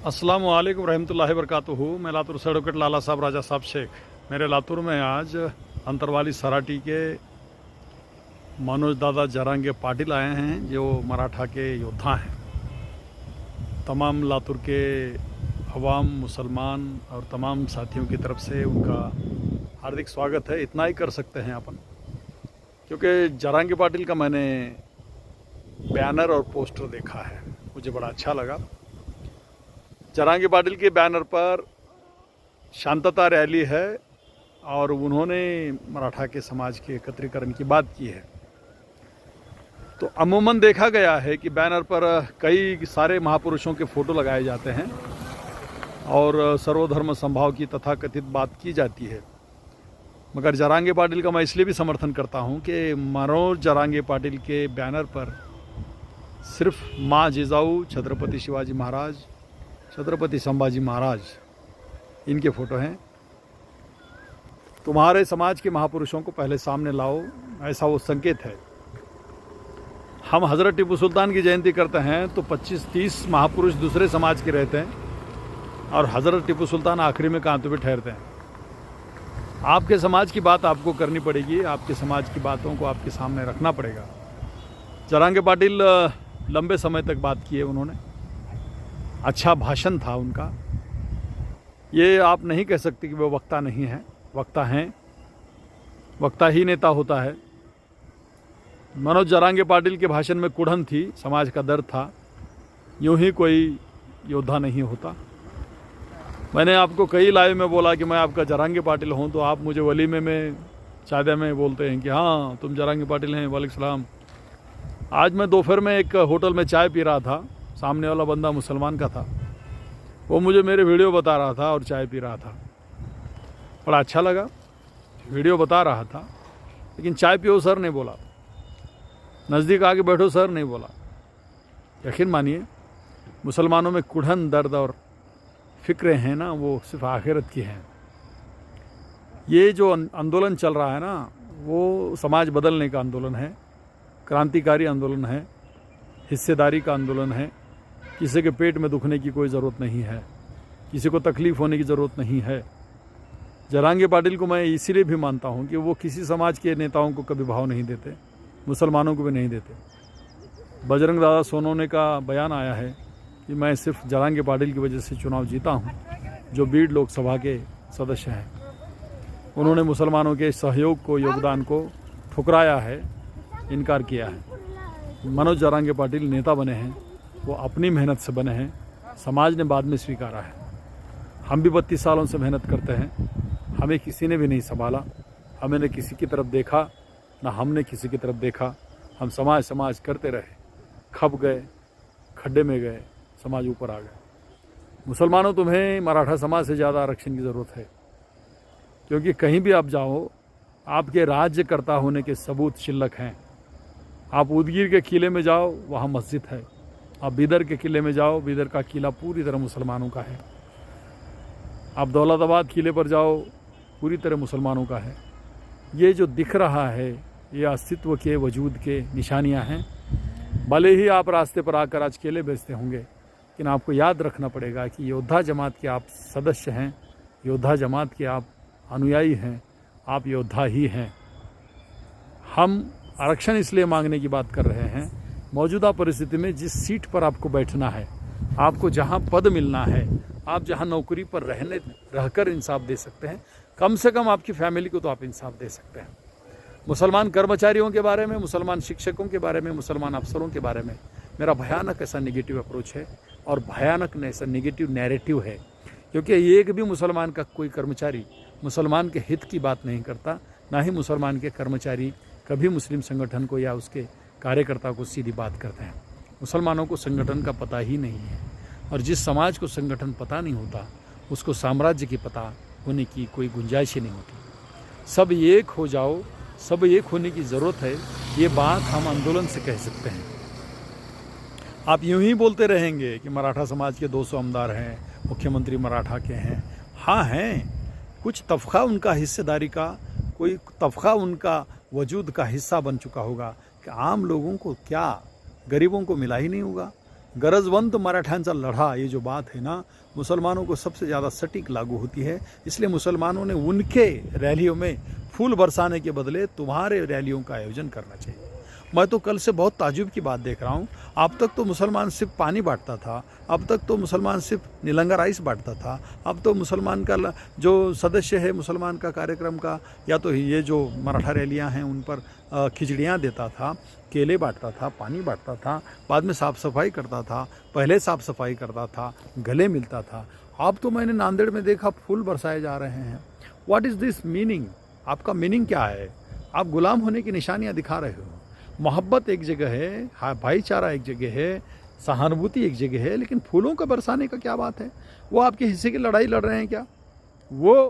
अस्सलाम वालेकुम रहमतुल्लाहि वबरकातुहू। मैं लातूर से एडवोकेट लाला साहब राजा साहब शेख। मेरे लातूर में आज अंतरवाली सराटी के मनोज दादा जरांगे पाटिल आए हैं, जो मराठा के योद्धा हैं। तमाम लातूर के अवाम, मुसलमान और तमाम साथियों की तरफ से उनका हार्दिक स्वागत है। इतना ही कर सकते हैं अपन, क्योंकि जरांगे पाटिल का मैंने बैनर और पोस्टर देखा है, मुझे बड़ा अच्छा लगा। जरांगे पाटिल के बैनर पर शांतता रैली है और उन्होंने मराठा के समाज के एकत्रीकरण की बात की है। तो अमूमन देखा गया है कि बैनर पर कई सारे महापुरुषों के फ़ोटो लगाए जाते हैं और सर्वधर्म समभाव की तथाकथित बात की जाती है। मगर जरांगे पाटिल का मैं इसलिए भी समर्थन करता हूं कि मनोज जरांगे पाटिल के बैनर पर सिर्फ माँ जिजाऊ, छत्रपति शिवाजी महाराज, छत्रपति संभाजी महाराज, इनके फ़ोटो हैं। तुम्हारे समाज के महापुरुषों को पहले सामने लाओ, ऐसा वो संकेत है। हम हज़रत टीपू सुल्तान की जयंती करते हैं तो 25-30 महापुरुष दूसरे समाज के रहते हैं और हज़रत टीपू सुल्तान आखिरी में कांतों पे ठहरते हैं। आपके समाज की बात आपको करनी पड़ेगी, आपके समाज की बातों को आपके सामने रखना पड़ेगा। जरांगे पाटिल लंबे समय तक बात की है उन्होंने, अच्छा भाषण था उनका। ये आप नहीं कह सकते कि वो वक्ता नहीं है, वक्ता हैं। वक्ता ही नेता होता है। मनोज जरांगे पाटिल के भाषण में कुढ़न थी, समाज का दर्द था। यूं ही कोई योद्धा नहीं होता। मैंने आपको कई लाइव में बोला कि मैं आपका जरांगे पाटिल हूं, तो आप मुझे वलीमे में, शादी में बोलते हैं कि हाँ तुम जरांगे पाटिल हैं। वालेकुम सलाम। आज मैं दोपहर में एक होटल में चाय पी रहा था, सामने वाला बंदा मुसलमान का था। वो मुझे मेरे वीडियो बता रहा था और चाय पी रहा था। बड़ा अच्छा लगा, वीडियो बता रहा था, लेकिन चाय पियो सर नहीं बोला, नज़दीक आके बैठो सर नहीं बोला। यकीन मानिए, मुसलमानों में कुढ़न, दर्द और फिक्रें हैं ना, वो सिर्फ आखिरत की हैं। ये जो आंदोलन चल रहा है ना, वो समाज बदलने का आंदोलन है, क्रांतिकारी आंदोलन है, हिस्सेदारी का आंदोलन है। किसी के पेट में दुखने की कोई ज़रूरत नहीं है, किसी को तकलीफ़ होने की ज़रूरत नहीं है। जरांगे पाटिल को मैं इसीलिए भी मानता हूँ कि वो किसी समाज के नेताओं को कभी भाव नहीं देते, मुसलमानों को भी नहीं देते। बजरंग दादा सोनोने का बयान आया है कि मैं सिर्फ जरांगे पाटिल की वजह से चुनाव जीता हूँ, जो बीड लोकसभा के सदस्य हैं। उन्होंने मुसलमानों के सहयोग को, योगदान को ठुकराया है, इनकार किया है। मनोज जरांगे पाटिल नेता बने हैं, वो अपनी मेहनत से बने हैं, समाज ने बाद में स्वीकारा है। हम भी 32 सालों से मेहनत करते हैं, हमें किसी ने भी नहीं संभाला, हमें न किसी की तरफ देखा, ना हमने किसी की तरफ देखा। हम समाज करते रहे, खप गए, खड्डे में गए, समाज ऊपर आ गए। मुसलमानों, तुम्हें मराठा समाज से ज़्यादा आरक्षण की ज़रूरत है, क्योंकि कहीं भी आप जाओ, आपके राज्यकर्ता होने के सबूत शिल्लक हैं। आप उदगीर के किले में जाओ, वहाँ मस्जिद है। आप बीदर के किले में जाओ, बीदर का किला पूरी तरह मुसलमानों का है। आप दौलताबाद किले पर जाओ, पूरी तरह मुसलमानों का है। ये जो दिख रहा है, ये अस्तित्व के, वजूद के निशानियां हैं। भले ही आप रास्ते पर आकर आज केले बेचते होंगे, लेकिन आपको याद रखना पड़ेगा कि योद्धा जमात के आप सदस्य हैं, योद्धा जमात के आप अनुयायी हैं, आप योद्धा ही हैं। हम आरक्षण इसलिए मांगने की बात कर रहे हैं, मौजूदा परिस्थिति में जिस सीट पर आपको बैठना है, आपको जहां पद मिलना है, आप जहां नौकरी पर रहकर इंसाफ दे सकते हैं, कम से कम आपकी फैमिली को तो आप इंसाफ दे सकते हैं। मुसलमान कर्मचारियों के बारे में, मुसलमान शिक्षकों के बारे में, मुसलमान अफसरों के बारे में मेरा भयानक ऐसा नेगेटिव अप्रोच है और भयानक ऐसा नेगेटिव नैरेटिव है, क्योंकि एक भी मुसलमान का कोई कर्मचारी मुसलमान के हित की बात नहीं करता, ना ही मुसलमान के कर्मचारी कभी मुस्लिम संगठन को या उसके कार्यकर्ता को सीधी बात करते हैं। मुसलमानों को संगठन का पता ही नहीं है, और जिस समाज को संगठन पता नहीं होता, उसको साम्राज्य की पता होने की कोई गुंजाइश ही नहीं होती। सब एक हो जाओ, सब एक होने की ज़रूरत है, ये बात हम आंदोलन से कह सकते हैं। आप यूं ही बोलते रहेंगे कि मराठा समाज के 200 आमदार हैं, मुख्यमंत्री मराठा के हैं। हाँ हैं, कुछ तबका उनका हिस्सेदारी का, कोई तबका उनका वजूद का हिस्सा बन चुका होगा कि आम लोगों को क्या, गरीबों को मिला ही नहीं होगा। गरजवंत मराठ्यांचा लढा, ये जो बात है ना, मुसलमानों को सबसे ज़्यादा सटीक लागू होती है। इसलिए मुसलमानों ने उनके रैलियों में फूल बरसाने के बदले तुम्हारे रैलियों का आयोजन करना चाहिए। मैं तो कल से बहुत ताज्जुब की बात देख रहा हूँ। अब तक तो मुसलमान सिर्फ पानी बांटता था, अब तक तो मुसलमान सिर्फ नीलंगा राइस बांटता था, अब तो मुसलमान का जो सदस्य है मुसलमान का कार्यक्रम का, या तो ये जो मराठा रैलियाँ हैं उन पर खिचड़ियाँ देता था, केले बांटता था, पानी बांटता था, बाद में साफ़ सफाई करता था, पहले साफ़ सफाई करता था, गले मिलता था। अब तो मैंने नांदेड़ में देखा फूल बरसाए जा रहे हैं। What is this meaning? आपका मीनिंग क्या है? आप गुलाम होने की निशानियाँ दिखा रहे हो। मोहब्बत एक जगह है, भाईचारा एक जगह है, सहानुभूति एक जगह है, लेकिन फूलों का बरसाने का क्या बात है? वो आपके हिस्से की लड़ाई लड़ रहे हैं क्या? वो